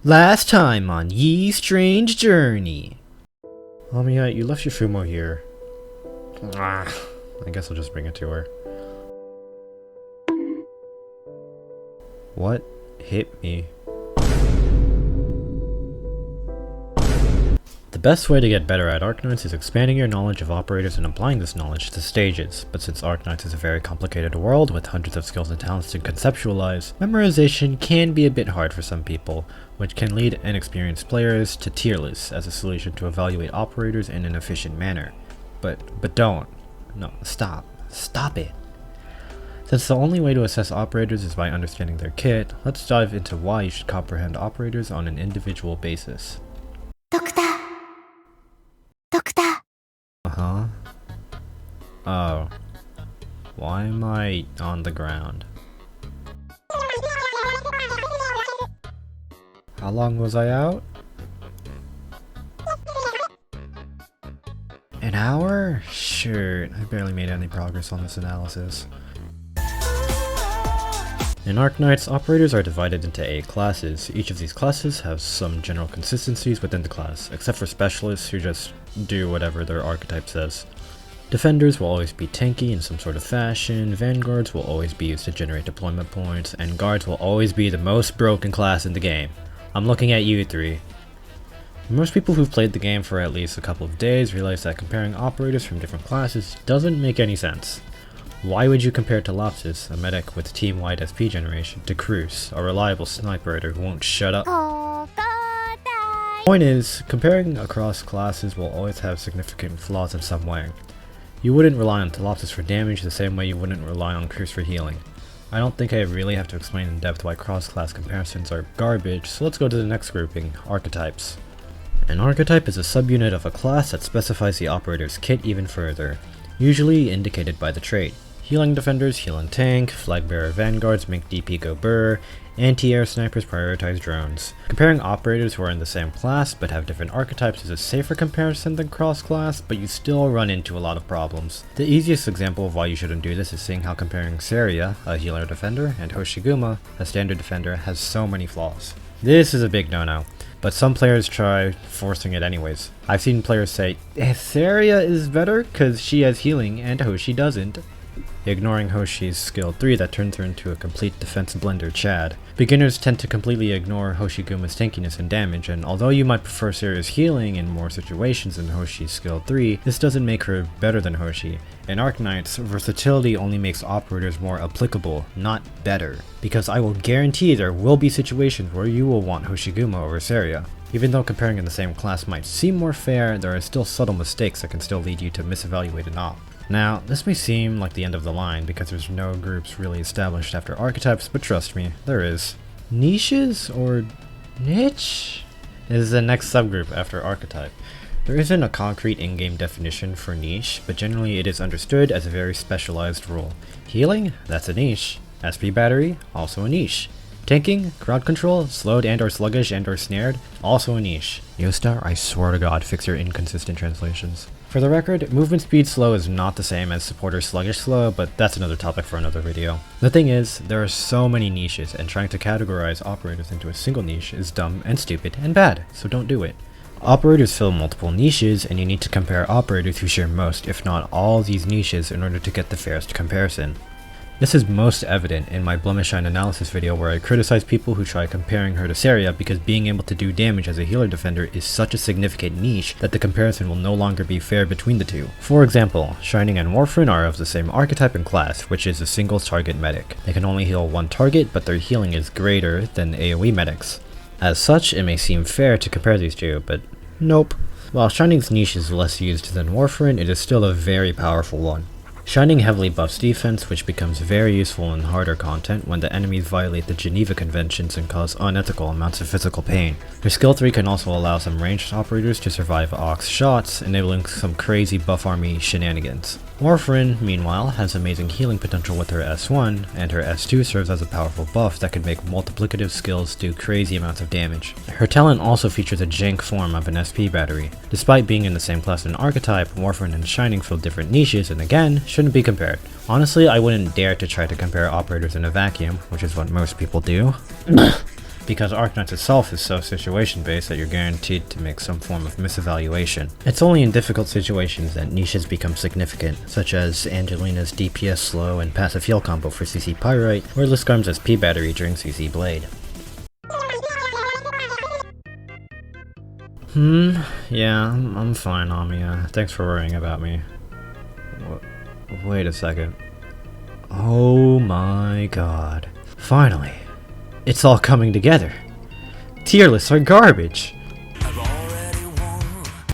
Last time on Ye Strange Journey. Yeah, you left your Fumo here. I guess I'll just bring it to her. What hit me? The best way to get better at Arknights is expanding your knowledge of operators and applying this knowledge to stages, but since Arknights is a very complicated world with hundreds of skills and talents to conceptualize, memorization can be a bit hard for some people, which can lead inexperienced players to tier lists as a solution to evaluate operators in an efficient manner. But don't. No, stop it. Since the only way to assess operators is by understanding their kit, let's dive into why you should comprehend operators on an individual basis. Doctor! Uh-huh. Oh. Why am I on the ground? How long was I out? An hour? Sure, I barely made any progress on this analysis. In Arknights, operators are divided into 8 classes. Each of these classes has some general consistencies within the class, except for specialists who just do whatever their archetype says. Defenders will always be tanky in some sort of fashion, vanguards will always be used to generate deployment points, and guards will always be the most broken class in the game. I'm looking at you 3. Most people who've played the game for at least a couple of days realize that comparing operators from different classes doesn't make any sense. Why would you compare Talopsis, a medic with team-wide SP generation, to Cruz, a reliable sniper who won't shut up? Point is, comparing across classes will always have significant flaws in some way. You wouldn't rely on Talopsis for damage the same way you wouldn't rely on Cruz for healing. I don't think I really have to explain in depth why cross-class comparisons are garbage, so let's go to the next grouping, archetypes. An archetype is a subunit of a class that specifies the operator's kit even further, usually indicated by the trait. Healing defenders heal and tank, flag bearer vanguards make DP go burr, anti-air snipers prioritize drones. Comparing operators who are in the same class but have different archetypes is a safer comparison than cross-class, but you still run into a lot of problems. The easiest example of why you shouldn't do this is seeing how comparing Saria, a healer defender, and Hoshiguma, a standard defender, has so many flaws. This is a big no-no, but some players try forcing it anyways. I've seen players say, Saria is better because she has healing and Hoshi doesn't, ignoring Hoshi's skill 3 that turns her into a complete defense blender Chad. Beginners tend to completely ignore Hoshiguma's tankiness and damage, and although you might prefer Saria's healing in more situations than Hoshi's skill 3, this doesn't make her better than Hoshi. In Arknights, versatility only makes operators more applicable, not better, because I will guarantee there will be situations where you will want Hoshiguma over Saria. Even though comparing in the same class might seem more fair, there are still subtle mistakes that can still lead you to misevaluate an op. Now, this may seem like the end of the line because there's no groups really established after archetypes, but trust me, there is. Niches or niche is the next subgroup after archetype. There isn't a concrete in-game definition for niche, but generally it is understood as a very specialized role. Healing? That's a niche. SP battery? Also a niche. Tanking, crowd control, slowed and or sluggish and or snared, also a niche. Yostar, I swear to God, fix your inconsistent translations. For the record, movement speed slow is not the same as supporter sluggish slow, but that's another topic for another video. The thing is, there are so many niches, and trying to categorize operators into a single niche is dumb and stupid and bad, so don't do it. Operators fill multiple niches, and you need to compare operators who share most, if not all, these niches in order to get the fairest comparison. This is most evident in my Blemish-Shine analysis video where I criticize people who try comparing her to Saria because being able to do damage as a healer defender is such a significant niche that the comparison will no longer be fair between the two. For example, Shining and Warfarin are of the same archetype and class, which is a single target medic. They can only heal one target, but their healing is greater than AoE medics. As such, it may seem fair to compare these two, but nope. While Shining's niche is less used than Warfarin, it is still a very powerful one. Shining heavily buffs defense, which becomes very useful in harder content when the enemies violate the Geneva Conventions and cause unethical amounts of physical pain. Her skill 3 can also allow some ranged operators to survive Aux shots, enabling some crazy buff army shenanigans. Warfarin, meanwhile, has amazing healing potential with her S1, and her S2 serves as a powerful buff that can make multiplicative skills do crazy amounts of damage. Her talent also features a jank form of an SP battery. Despite being in the same class and archetype, Warfarin and Shining fill different niches and again, shouldn't be compared. Honestly, I wouldn't dare to try to compare operators in a vacuum, which is what most people do. because Arknights itself is so situation-based that you're guaranteed to make some form of misevaluation. It's only in difficult situations that niches become significant, such as Angelina's DPS slow and passive heal combo for CC Pyrite, or Liscarm's SP battery during CC Blade. Yeah, I'm fine, Amiya. Thanks for worrying about me. Wait a second. Oh my god. Finally. It's all coming together. Tier lists are garbage!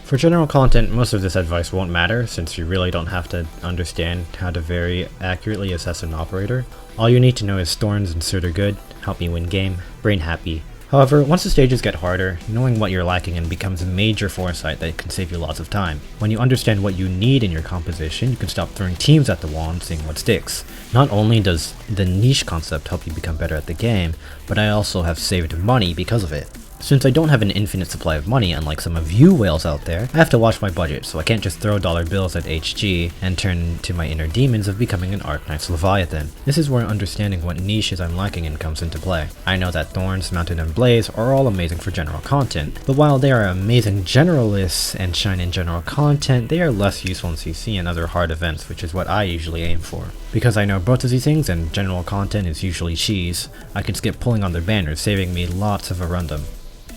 For general content, most of this advice won't matter, since you really don't have to understand how to very accurately assess an operator. All you need to know is Thorns and Suit are good, help me win game, brain happy. However, once the stages get harder, knowing what you're lacking in becomes a major foresight that can save you lots of time. When you understand what you need in your composition, you can stop throwing teams at the wall and seeing what sticks. Not only does the niche concept help you become better at the game, but I also have saved money because of it. Since I don't have an infinite supply of money, unlike some of you whales out there, I have to watch my budget, so I can't just throw dollar bills at HG and turn to my inner demons of becoming an Arknights Leviathan. This is where understanding what niches I'm lacking in comes into play. I know that Thorns, Mountain, and Blaze are all amazing for general content, but while they are amazing generalists and shine in general content, they are less useful in CC and other hard events, which is what I usually aim for. Because I know both of these things and general content is usually cheese, I can skip pulling on their banners, saving me lots of a rundom.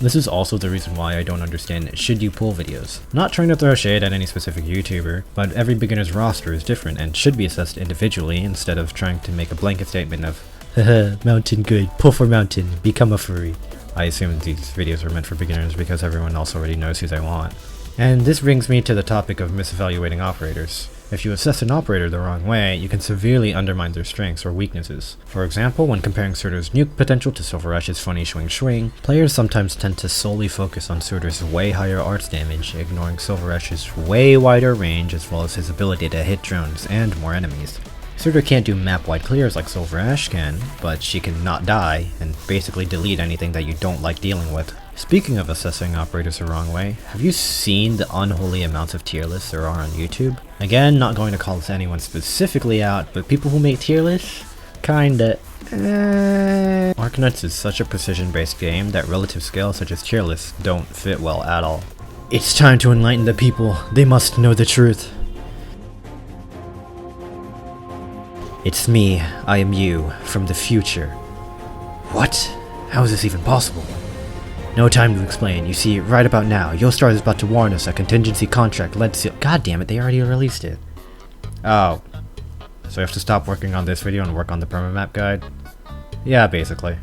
This is also the reason why I don't understand should you pull videos. Not trying to throw shade at any specific YouTuber, but every beginner's roster is different and should be assessed individually instead of trying to make a blanket statement of, haha, Mountain good, pull for Mountain, become a furry. I assume these videos are meant for beginners because everyone else already knows who they want. And this brings me to the topic of misevaluating operators. If you assess an operator the wrong way, you can severely undermine their strengths or weaknesses. For example, when comparing Surtur's nuke potential to Silver Ash's funny swing, players sometimes tend to solely focus on Surtur's way higher arts damage, ignoring Silver Ash's way wider range as well as his ability to hit drones and more enemies. Surtur can't do map-wide clears like Silver Ash can, but she can not die and basically delete anything that you don't like dealing with. Speaking of assessing operators the wrong way, have you seen the unholy amounts of tier lists there are on YouTube? Again, not going to call anyone specifically out, but people who make tier lists? Kinda. Arknights is such a precision-based game that relative scales such as tier lists don't fit well at all. It's time to enlighten the people. They must know the truth. It's me. I am you, from the future. What? How is this even possible? No time to explain. You see, right about now, Yostar is about to warn us a contingency contract led to— God damn it, they already released it. Oh. So I have to stop working on this video and work on the permamap guide? Yeah, basically.